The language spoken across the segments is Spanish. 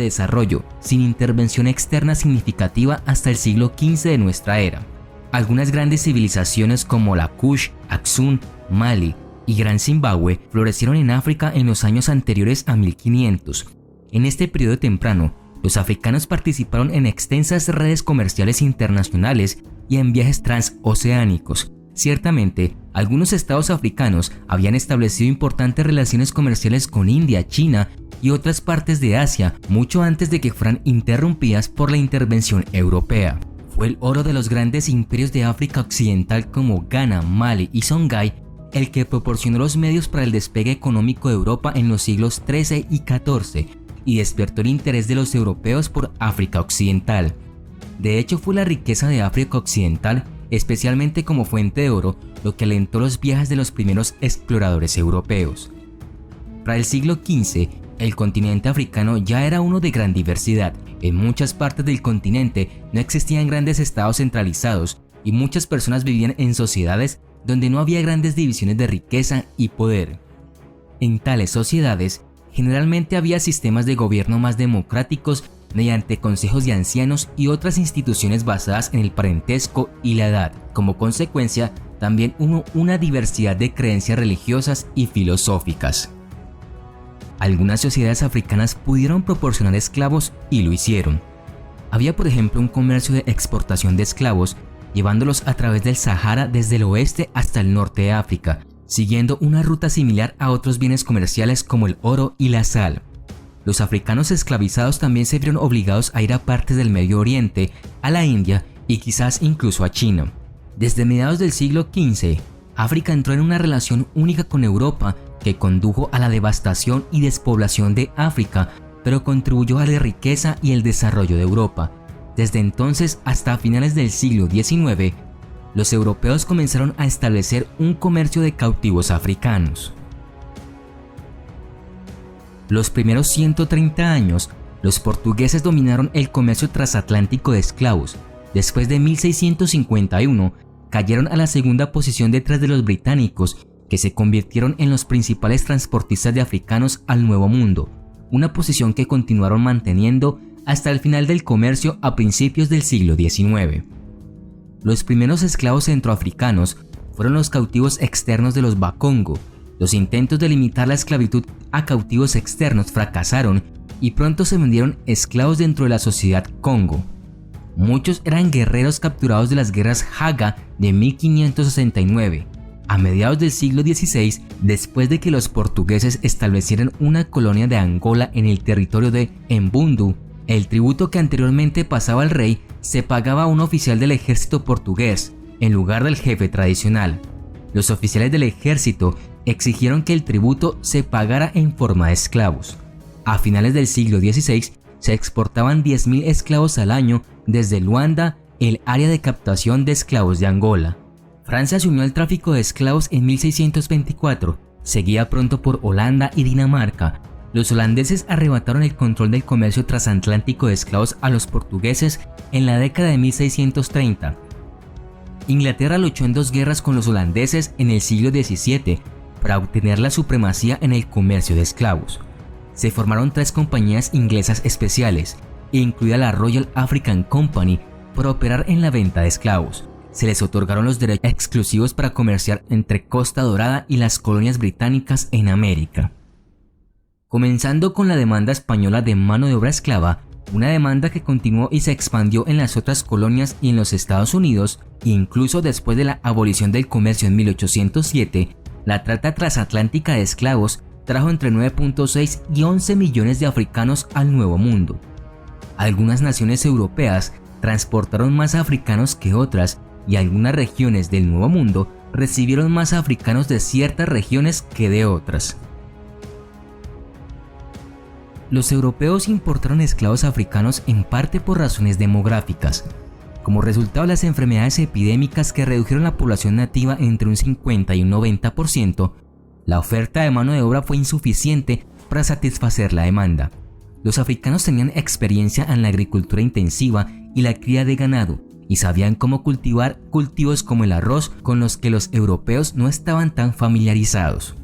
de desarrollo, sin intervención externa significativa hasta el siglo XV de nuestra era. Algunas grandes civilizaciones como la Kush, Aksum, Mali y Gran Zimbabue florecieron en África en los años anteriores a 1500. En este periodo temprano, los africanos participaron en extensas redes comerciales internacionales y en viajes transoceánicos. Ciertamente, algunos estados africanos habían establecido importantes relaciones comerciales con India, China y otras partes de Asia mucho antes de que fueran interrumpidas por la intervención europea. Fue el oro de los grandes imperios de África Occidental como Ghana, Mali y Songhai el que proporcionó los medios para el despegue económico de Europa en los siglos XIII y XIV y despertó el interés de los europeos por África Occidental. De hecho, fue la riqueza de África Occidental, especialmente como fuente de oro, lo que alentó los viajes de los primeros exploradores europeos. Para el siglo XV, el continente africano ya era uno de gran diversidad. En muchas partes del continente no existían grandes estados centralizados y muchas personas vivían en sociedades donde no había grandes divisiones de riqueza y poder. En tales sociedades, generalmente había sistemas de gobierno más democráticos mediante consejos de ancianos y otras instituciones basadas en el parentesco y la edad. Como consecuencia, también hubo una diversidad de creencias religiosas y filosóficas. Algunas sociedades africanas pudieron proporcionar esclavos y lo hicieron. Había, por ejemplo, un comercio de exportación de esclavos, llevándolos a través del Sahara desde el oeste hasta el norte de África, siguiendo una ruta similar a otros bienes comerciales como el oro y la sal. Los africanos esclavizados también se vieron obligados a ir a partes del Medio Oriente, a la India y quizás incluso a China. Desde mediados del siglo XV, África entró en una relación única con Europa que condujo a la devastación y despoblación de África, pero contribuyó a la riqueza y el desarrollo de Europa. Desde entonces hasta finales del siglo XIX, los europeos comenzaron a establecer un comercio de cautivos africanos. Los primeros 130 años, los portugueses dominaron el comercio transatlántico de esclavos. Después de 1651, cayeron a la segunda posición detrás de los británicos, que se convirtieron en los principales transportistas de africanos al Nuevo Mundo, una posición que continuaron manteniendo hasta el final del comercio a principios del siglo XIX. Los primeros esclavos centroafricanos fueron los cautivos externos de los Bakongo. Los intentos de limitar la esclavitud a cautivos externos fracasaron y pronto se vendieron esclavos dentro de la sociedad Congo. Muchos eran guerreros capturados de las guerras Haga de 1569. A mediados del siglo XVI, después de que los portugueses establecieran una colonia de Angola en el territorio de Mbundu, el tributo que anteriormente pasaba al rey se pagaba a un oficial del ejército portugués, en lugar del jefe tradicional. Los oficiales del ejército exigieron que el tributo se pagara en forma de esclavos. A finales del siglo XVI se exportaban 10.000 esclavos al año desde Luanda, el área de captación de esclavos de Angola. Francia se unió al tráfico de esclavos en 1624, seguida pronto por Holanda y Dinamarca. Los holandeses arrebataron el control del comercio transatlántico de esclavos a los portugueses en la década de 1630. Inglaterra luchó en dos guerras con los holandeses en el siglo XVII para obtener la supremacía en el comercio de esclavos. Se formaron 3 compañías inglesas especiales, incluida la Royal African Company, para operar en la venta de esclavos. Se les otorgaron los derechos exclusivos para comerciar entre Costa Dorada y las colonias británicas en América. Comenzando con la demanda española de mano de obra esclava, una demanda que continuó y se expandió en las otras colonias y en los Estados Unidos, incluso después de la abolición del comercio en 1807, la trata transatlántica de esclavos trajo entre 9.6 y 11 millones de africanos al Nuevo Mundo. Algunas naciones europeas transportaron más africanos que otras, y algunas regiones del Nuevo Mundo recibieron más africanos de ciertas regiones que de otras. Los europeos importaron esclavos africanos en parte por razones demográficas. Como resultado de las enfermedades epidémicas que redujeron la población nativa entre un 50 y un 90%, la oferta de mano de obra fue insuficiente para satisfacer la demanda. Los africanos tenían experiencia en la agricultura intensiva y la cría de ganado, y sabían cómo cultivar cultivos como el arroz con los que los europeos no estaban tan familiarizados.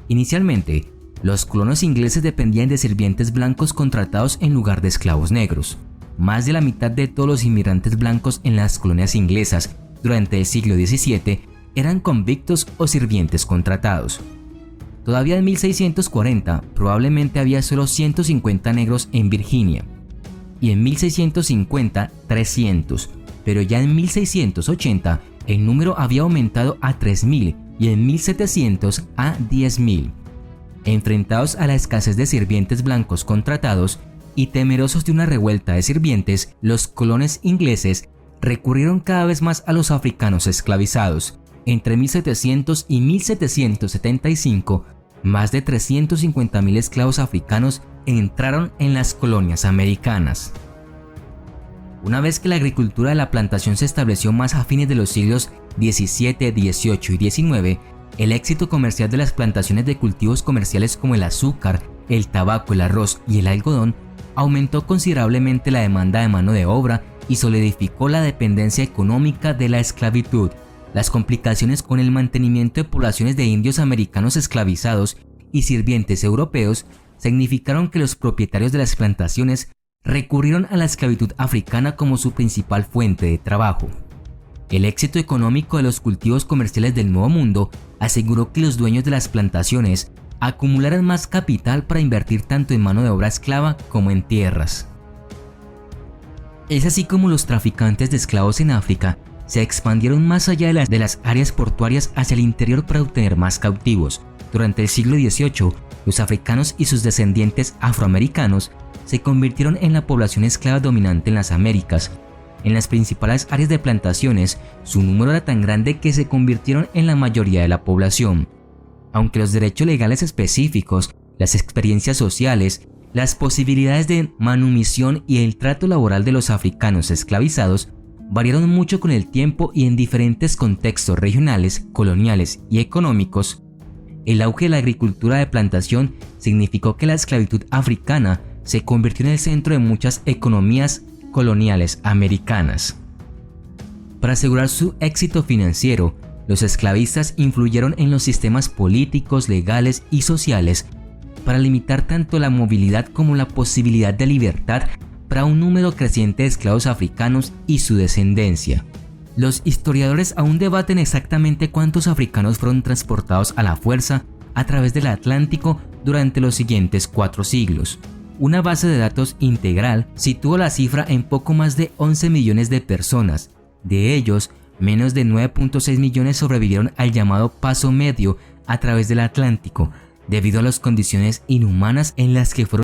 Inicialmente, Los colonos ingleses dependían de sirvientes blancos contratados en lugar de esclavos negros. Más de la mitad de todos los inmigrantes blancos en las colonias inglesas durante el siglo XVII eran convictos o sirvientes contratados. Todavía en 1640 probablemente había solo 150 negros en Virginia, y en 1650 300, pero ya en 1680 el número había aumentado a 3.000 y en 1700 a 10.000. Enfrentados a la escasez de sirvientes blancos contratados y temerosos de una revuelta de sirvientes, los colonos ingleses recurrieron cada vez más a los africanos esclavizados. Entre 1700 y 1775, más de 350.000 esclavos africanos entraron en las colonias americanas. Una vez que la agricultura de la plantación se estableció más a fines de los siglos XVII, XVIII y XIX, el éxito comercial de las plantaciones de cultivos comerciales como el azúcar, el tabaco, el arroz y el algodón aumentó considerablemente la demanda de mano de obra y solidificó la dependencia económica de la esclavitud. Las complicaciones con el mantenimiento de poblaciones de indios americanos esclavizados y sirvientes europeos significaron que los propietarios de las plantaciones recurrieron a la esclavitud africana como su principal fuente de trabajo. El éxito económico de los cultivos comerciales del Nuevo Mundo aseguró que los dueños de las plantaciones acumularan más capital para invertir tanto en mano de obra esclava como en tierras. Es así como los traficantes de esclavos en África se expandieron más allá de las áreas portuarias hacia el interior para obtener más cautivos. Durante el siglo XVIII, los africanos y sus descendientes afroamericanos se convirtieron en la población esclava dominante en las Américas. En las principales áreas de plantaciones, su número era tan grande que se convirtieron en la mayoría de la población. Aunque los derechos legales específicos, las experiencias sociales, las posibilidades de manumisión y el trato laboral de los africanos esclavizados variaron mucho con el tiempo y en diferentes contextos regionales, coloniales y económicos, el auge de la agricultura de plantación significó que la esclavitud africana se convirtió en el centro de muchas economías coloniales americanas. Para asegurar su éxito financiero, los esclavistas influyeron en los sistemas políticos, legales y sociales para limitar tanto la movilidad como la posibilidad de libertad para un número creciente de esclavos africanos y su descendencia. Los historiadores aún debaten exactamente cuántos africanos fueron transportados a la fuerza a través del Atlántico durante los siguientes 4 siglos. Una base de datos integral situó la cifra en poco más de 11 millones de personas. De ellos, menos de 9.6 millones sobrevivieron al llamado Paso Medio a través del Atlántico, debido a las condiciones inhumanas en las que fueron